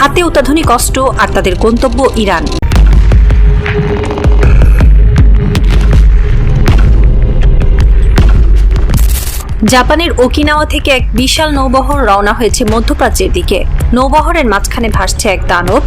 হাতে অত্যাধুনিক অস্ত্র আর তাদের গন্তব্য ইরান। জাপানের ওকিনাওয়া থেকে এক বিশাল নৌবহর রওনা হয়েছে মধ্যপ্রাচ্যের দিকে। নৌবহরের মাঝখানে ভাসছে এক দানব,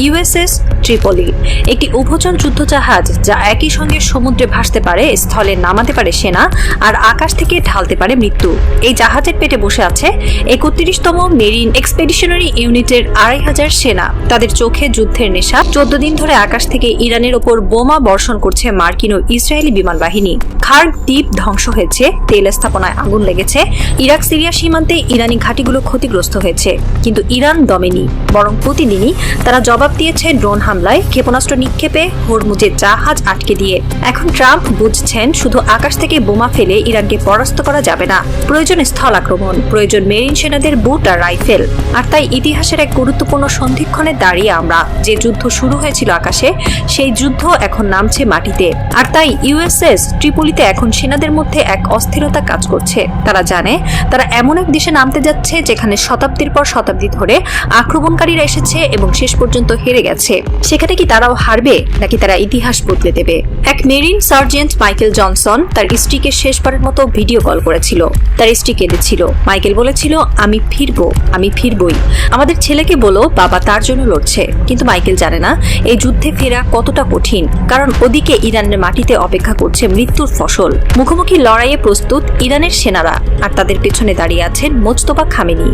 ইউএসএস ট্রিপলি, একটি উভচর যুদ্ধজাহাজ যা একই সঙ্গে সমুদ্রে ভাসতে পারে, স্থলে নামাতে পারে সেনা, আর আকাশ থেকে ঢালতে পারে মৃত্যু। এই জাহাজের পেটে বসে আছে 31তম মেরিন এক্সপেডিশনারি ইউনিটের 2500 সেনা। তাদের চোখে যুদ্ধের নেশা। 14 দিন ধরে আকাশ থেকে ইরানের ওপর বোমা বর্ষণ করছে মার্কিন ও ইসরায়েলি বিমান বাহিনী। খার্গ দ্বীপ ধ্বংস হয়েছে, তেল স্থাপনায় আগুন লেগেছে, ইরাক সিরিয়া সীমান্তে ইরানি ঘাঁটিগুলো ক্ষতিগ্রস্ত হয়েছে। কিন্তু ইরান দমেনি, বরং প্রতিদিনই তারা জবাব দিয়েছে ড্রোন হামলায়, ক্ষেপণাস্ত্র নিক্ষেপে, হরমুজের জাহাজ আটকে দিয়ে। এখন ট্রাম্প বুঝছেন শুধু আকাশ থেকে বোমা ফেলে ইরানকে পরাস্ত করা যাবে না, প্রয়োজন স্থল আক্রমণ, প্রয়োজন মেরিন সেনাদের বুট আর রাইফেল। আর তাই ইতিহাসের এক গুরুত্বপূর্ণ সন্ধিক্ষণে দাঁড়িয়ে আমরা, যে যুদ্ধ শুরু হয়েছিল আকাশে, সেই যুদ্ধ এখন নামছে মাটিতে। আর তাই ইউএসএস ট্রিপলিতে এখন সেনাদের মধ্যে এক অস্থিরতা কাজ করছে। তারা জানে তারা এমন এক দেশে নামতে যাচ্ছে যেখানে শতাব্দীর পর শতাব্দী ধরে আক্রমণকারীরা এসেছে এবং শেষ পর্যন্ত হেরে গেছে। সেখানে কি তারাও হারবে, নাকি তারা ইতিহাস বদলে দেবে? এক মেরিন সার্জেন্ট মাইকেল জনসন তার স্ত্রীকে শেষবারের মতো ভিডিও কল করেছিল। তার স্ত্রী কেঁদেছিল। মাইকেল বলেছিল, আমি ফিরবো, আমি ফিরবই, আমাদের ছেলেকে বলো বাবা তার জন্য লড়ছে। কিন্তু মাইকেল জানে না এই যুদ্ধে ফেরা কতটা কঠিন, কারণ ওদিকে ইরানের মাটিতে অপেক্ষা করছে মৃত্যুর ফসল। মুখোমুখি লড়াইয়ে প্রস্তুত ইরানের সেনারা, আর তাদের পেছনে দাঁড়িয়ে আছেন মোজতবা খামেনি।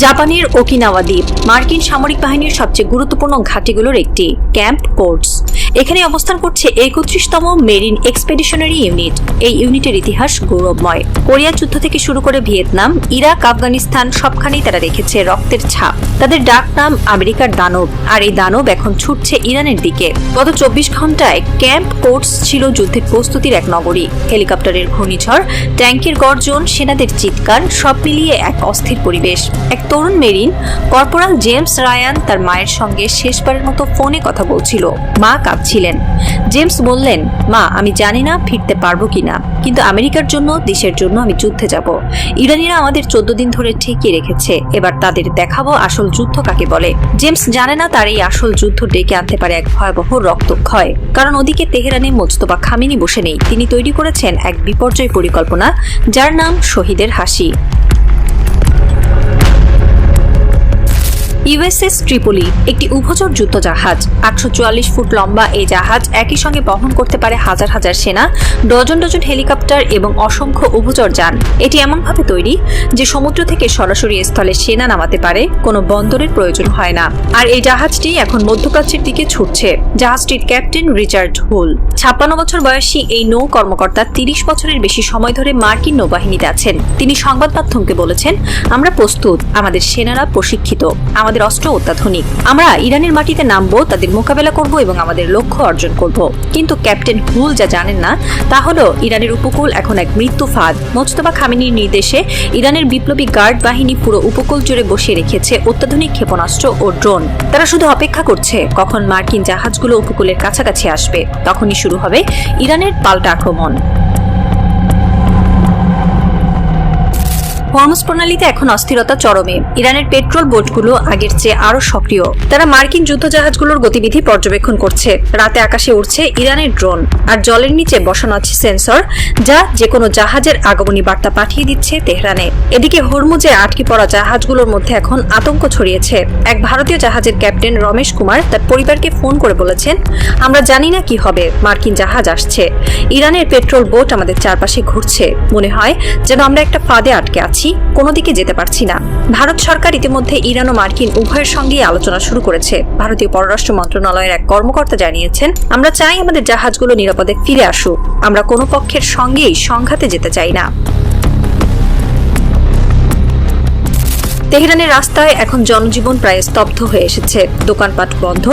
জাপানের ওকিনাওয়া দ্বীপ মার্কিন সামরিক বাহিনীর সবচেয়ে গুরুত্বপূর্ণ ঘাঁটিগুলোর একটি, ক্যাম্প কোর্টস। এখানে অবস্থান করছে 31তম মেরিন এক্সপেডিশনারি ইউনিট। এই ইউনিটের ইতিহাস গৌরবময়। কোরিয়া যুদ্ধ থেকে শুরু করে ভিয়েতনাম, ইরাক, আফগানিস্তান সবখানেই তারা রেখেছে রক্তের ছাপ। তাদের ডাক নাম আমেরিকার দানব, আর এই দানব এখন ছুটছে ইরানের দিকে। গত 24 ঘন্টায় ক্যাম্প কোর্টস ছিল যুদ্ধের প্রস্তুতির এক নগরী। হেলিকপ্টারের ঘূর্ণিঝড়, ট্যাঙ্কের গর্জন, সেনাদের চিৎকার, সব মিলিয়ে এক অস্থির পরিবেশ। এক তরুণ মেরিন কর্পোরাল জেমস রায়ান তার মায়ের সঙ্গে শেষবারের মতো ফোনে কথা বলছিল। মা কাঁদছিলেন। জেমস বললেন, মা, আমি জানি না ফিরতে পারবো কিনা, কিন্তু আমেরিকার জন্য, দেশের জন্য আমি যুদ্ধে যাব। ইরানিরা আমাদের 14 দিন ধরে ঠেকিয়ে রেখেছে, এবার তাদের দেখাবো আসল যুদ্ধ কাকে বলে। জেমস জানে না তার এই আসল যুদ্ধ ডেকে আনতে পারে এক ভয়াবহ রক্তক্ষয়, কারণ ওদিকে তেহরানে মোজতবা খামেনি বসে নেই। তিনি তৈরি করেছেন এক বিপর্যয় পরিকল্পনা, যার নাম শহীদের হাসি। ইউএসএস ট্রিপলি একটি উভচর যুদ্ধজাহাজ। 844 ফুট লম্বা এই জাহাজ একই সঙ্গে বহন করতে পারে হাজার হাজার সেনা, ডজন ডজন হেলিকপ্টার এবং অসংখ্য উভচর যান। এটি এমনভাবে তৈরি যে সমুদ্র থেকে সরাসরি স্থলে সেনা নামাতে পারে, কোনো বন্দরের প্রয়োজন হয় না। আর এই জাহাজটি এখন মধ্যপ্রাচ্যের দিকে ছুটছে। জাহাজটির ক্যাপ্টেন রিচার্ড হুল। 56 বছর বয়সী এই নৌ কর্মকর্তা 30 বছরের বেশি সময় ধরে মার্কিন নৌবাহিনীতে আছেন। তিনি সংবাদ মাধ্যমকে বলেছেন, আমরা প্রস্তুত, আমাদের সেনারা প্রশিক্ষিত, আমাদের অস্ত্র অত্যাধুনিক। আমরা ইরানের মাটিতে নামবো, তাদের মোকাবেলা করব এবং আমাদের লক্ষ্য অর্জন করব। কিন্তু ক্যাপ্টেন হুল যা জানেন না তা হলো ইরানের উপকূল এখন এক মৃত্যু ফাঁদ। মোজতবা খামেনির নির্দেশে ইরানের বিপ্লবী গার্ড বাহিনী পুরো উপকূল জুড়ে বসিয়ে রেখেছে অত্যাধুনিক ক্ষেপণাস্ত্র ও ড্রোন। তারা শুধু অপেক্ষা করছে কখন মার্কিন জাহাজগুলো উপকূলের কাছাকাছি আসবে, তখনই শুরু হবে ইরানের পাল্টা আক্রমণ। হরমুজ প্রণালীতে এখন অস্থিরতা চরমে। ইরানের পেট্রোল বোটগুলো আগের চেয়ে আরো সক্রিয়। তারা মার্কিন যুদ্ধজাহাজগুলোর গতিবিধি পর্যবেক্ষণ করছে। রাতে আকাশে উড়ছে ইরানের ড্রোন, আর জলের নিচে বসানো আছে সেন্সর, যা যেকোনো জাহাজের আগমনী বার্তা পাঠিয়ে দিচ্ছে তেহরানে। এদিকে হরমুজে আটকে পড়া জাহাজগুলোর মধ্যে এখন আতঙ্ক ছড়িয়েছে। এক ভারতীয় জাহাজের ক্যাপ্টেন রমেশ কুমার তার পরিবারকে ফোন করে বলেছেন, আমরা জানি না কি হবে, মার্কিন জাহাজ আসছে, ইরানের পেট্রোল বোট আমাদের চারপাশে ঘুরছে, মনে হয় যেন আমরা একটা ফাঁদে আটকে আছি, কোনো দিকে যেতে পারছি না। ভারত সরকার ইতিমধ্যে ইরান ও মার্কিন উভয়ের সঙ্গেই আলোচনা শুরু করেছে। ভারতীয় পররাষ্ট্র মন্ত্রণালয়ের এক কর্মকর্তা জানিয়েছেন, আমরা চাই আমাদের জাহাজগুলো নিরাপদে ফিরে আসুক, আমরা কোনো পক্ষের সঙ্গেই সংঘাতে যেতে চাই না। তেহরানের রাস্তায় এখন জনজীবন প্রায় স্তব্ধ হয়ে এসেছে। দোকানপাট বন্ধ,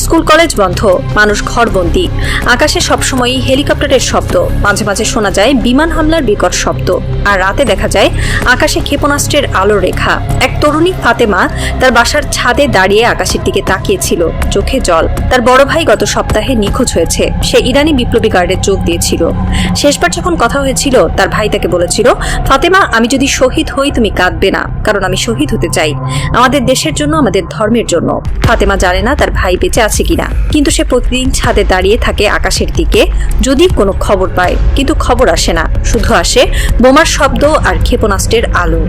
স্কুল কলেজ বন্ধ, মানুষ ঘরবন্দি। আকাশে সবসময়ই হেলিকপ্টারের শব্দ, মাঝে মাঝে শোনা যায় বিমান হামলার বিকট শব্দ। আর রাতে দেখা যায় আকাশে ক্ষেপণাস্ত্রের আলোর রেখা। এক তরুণী ফাতেমা তার বাসার ছাদে দাঁড়িয়ে আকাশের দিকে তাকিয়েছিল, চোখে জল। তার বড় ভাই গত সপ্তাহে নিখোঁজ হয়েছে। সে ইরানি বিপ্লবী গার্ডে যোগ দিয়েছিল। শেষবার যখন কথা হয়েছিল, তার ভাই তাকে বলেছিল, ফাতেমা, আমি যদি শহীদ হই তুমি কাঁদবে না, কারণ আমি শহীদ হতে চাই আমাদের দেশের জন্য, আমাদের ধর্মের জন্য। ফাতেমা জানে না তার ভাই বেঁচে আছে কিনা, কিন্তু সে প্রতিদিন ছাদে দাঁড়িয়ে থাকে আকাশের দিকে, যদি কোনো খবর পায়। কিন্তু খবর আসে না, শুধু আসে বোমার শব্দ আর ক্ষেপণাস্ত্রের আলো।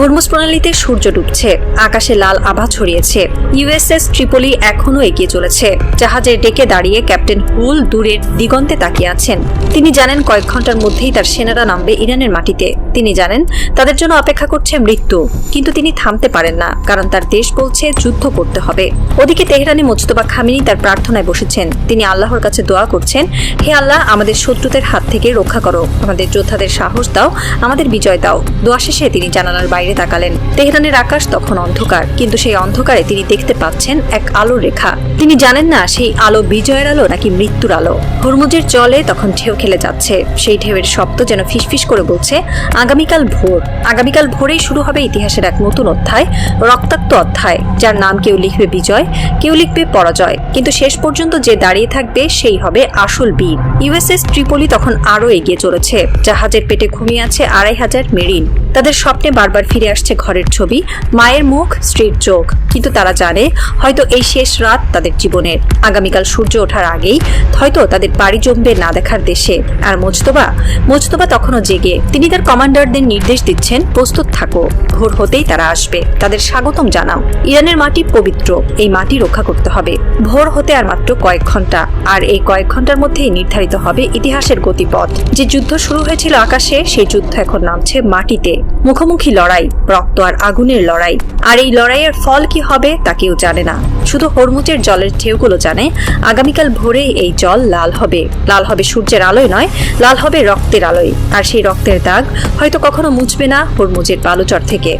হরমুজ প্রণালীতে সূর্য ডুবছে, আকাশে লাল আভা ছড়িয়েছে। ইউএসএস ট্রিপলি এখনো এগিয়ে চলেছে। জাহাজের ডেকে দাঁড়িয়ে ক্যাপ্টেন হুল দূরের দিগন্তে তাকিয়ে আছেন। তিনি জানেন কয়েক ঘন্টার মধ্যেই তার সেনারা নামবে ইরানের মাটিতে। তিনি জানেন তাদের জন্য অপেক্ষা করছে মৃত্যু, কিন্তু তিনি থামতে পারেন না, কারণ তার দেশ বলছে যুদ্ধ করতে হবে। ওদিকে তেহরানে মোজতবা খামেনি তার প্রার্থনায় বসেছেন। তিনি আল্লাহর কাছে দোয়া করছেন, হে আল্লাহ, আমাদের শত্রুদের হাত থেকে রক্ষা করো, আমাদের যোদ্ধাদের সাহস দাও, আমাদের বিজয় দাও। দোয়া শেষে তিনি জানালার বাইরে তাকালেন। তেহরানের আকাশ তখন অন্ধকার, কিন্তু সেই অন্ধকারে তিনি দেখতে পাচ্ছেন এক আলোর রেখা। তিনি জানেন না সেই আলো বিজয়ের আলো নাকি মৃত্যুর আলো। হরমুজের জলে তখন ঢেউ খেলে যাচ্ছে। সেই ঢেউয়ের শব্দ যেন ফিসফিস করে বলছে, আগামীকাল ভোর। আগামীকাল ভোরেই শুরু হবে ইতিহাসের এক নতুন অধ্যায়, রক্তাক্ত অধ্যায়, যার নাম কেউ লিখবে বিজয়, কেউ লিখবে পরাজয়, কিন্তু শেষ পর্যন্ত যে দাঁড়িয়ে থাকবে সেই হবে আসল বীর। ইউএসএস ট্রিপলি তখন আরো এগিয়ে চলেছে। জাহাজের পেটে ঘুমিয়ে আছে 2500 মেরিন। তাদের স্বপ্নে বারবার ফিরে আসছে ঘরের ছবি, মায়ের মুখ, স্ত্রীর চোখ। কিন্তু তারা জানে হয়তো এই শেষ রাত তাদের জীবনের। আগামীকাল সূর্য ওঠার আগেই হয়তো তাদের বাড়ি জমবে না দেখার দেশে। আর মোজতবা তখনও জেগে। তিনি তার কমান্ডারদের নির্দেশ দিচ্ছেন, প্রস্তুত থাকো, ভোর হতেই তারা আসবে, তাদের স্বাগতম জানাও। ইরানের মাটি পবিত্র, এই মাটি রক্ষা করতে হবে। ভোর হতে আর মাত্র কয়েক ঘন্টা, আর এই কয়েক ঘন্টার মধ্যেই নির্ধারিত হবে ইতিহাসের গতিপথ। যে যুদ্ধ শুরু হয়েছিল আকাশে, সেই যুদ্ধ এখন নামছে মাটিতে। মুখোমুখি লড়াই, রক্ত আর আগুনের লড়াই। আর এই লড়াইয়ের ফল কি হবে তা কেউ জানে না, শুধু হরমুজের জলের ঢেউগুলো জানে আগামীকাল ভোরে এই জল লাল হবে। লাল হবে সূর্যের আলোয় নয়, লাল হবে রক্তের আলোয়। আর সেই রক্তের দাগ হয়তো কখনো মুছবে না হরমুজের বালুচর থেকে।